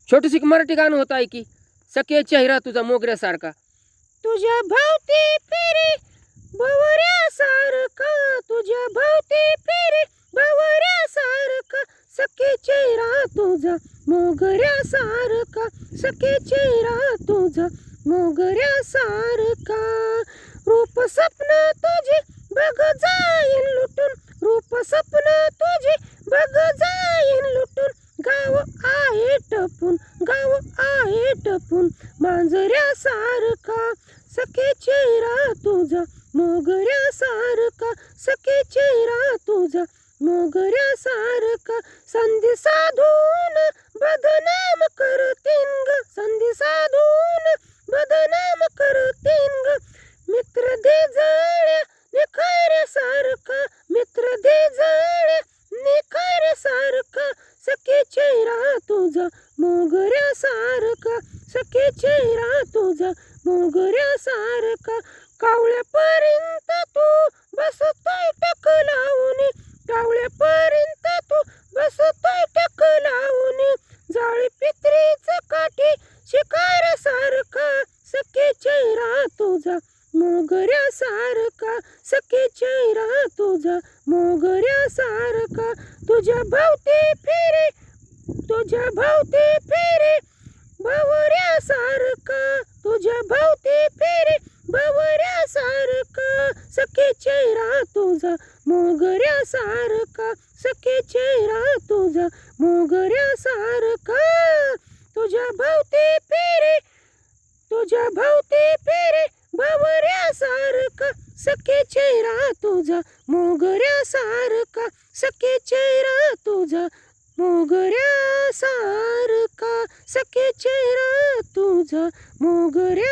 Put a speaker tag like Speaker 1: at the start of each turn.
Speaker 1: छोटीशी मराठी गाणं होतं आहे की, सखे चेहरा तुझा मोगऱ्यासारखा. तुझ्या भोवती फिरे भवऱ्यासारखा, तुझ्या भोवती फिरे भवऱ्यासारखा, सखे चेहरा तुझा मोगऱ्यासारखा, सखे चेहरा तुझा मोगऱ्यासारखा. रूप स्वप्न तुझे बघ जाईन लुटून, रूप स्वप्न तुझे बघ जाईन लुटून, गाव आहे टपून, गाव आहे टपून मांजऱ्यासारखा, सखे चेहरा तुझा मोगऱ्यासारखा, सखे चेहरा तुझा मोगऱ्यासारखा. संधी साधून बदनाम करतीन ग, संधी साधून बदनाम करतीन ग, मित्र दे जळ्या निखाऱ्यासारखा, मित्र दे जळ्या निखाऱ्यासारखा, सखे चेहरा तुझा मोगऱ्यासारखा, सखे चेहरा तुझा मोगऱ्यासारखा. कावळ्यापर्यंत तू बसतोय टक लावून, कावळ्यापर्यंत तू बसतोय टक लावून, जाळी पित्रीच काठी शिकाऱ्यासारखा, सखे चेहरा तुझा मोगऱ्यासारखा, सखे चेहरा तुझा मोगऱ्यासारखा. तुझ्या भोवती फिरे, तुझ्या भोवती फिरे भवऱ्यासारखा, तुझ्या भोवती फिरे भवऱ्यासारखा, सखे चेहरा तुझा मोगऱ्यासारखा, सखे चेहरा तुझा मोगऱ्यासारखा. तुझ्या भोवती फिरे, तुझ्या भोवती फिरे भवऱ्यासारखा, सखे चेहरा तुझा मोगऱ्यासारखा, सखे चेहरा तुझा मोगऱ्यासारखा, सखे चेहरा तुझा मोगऱ्यासारखा.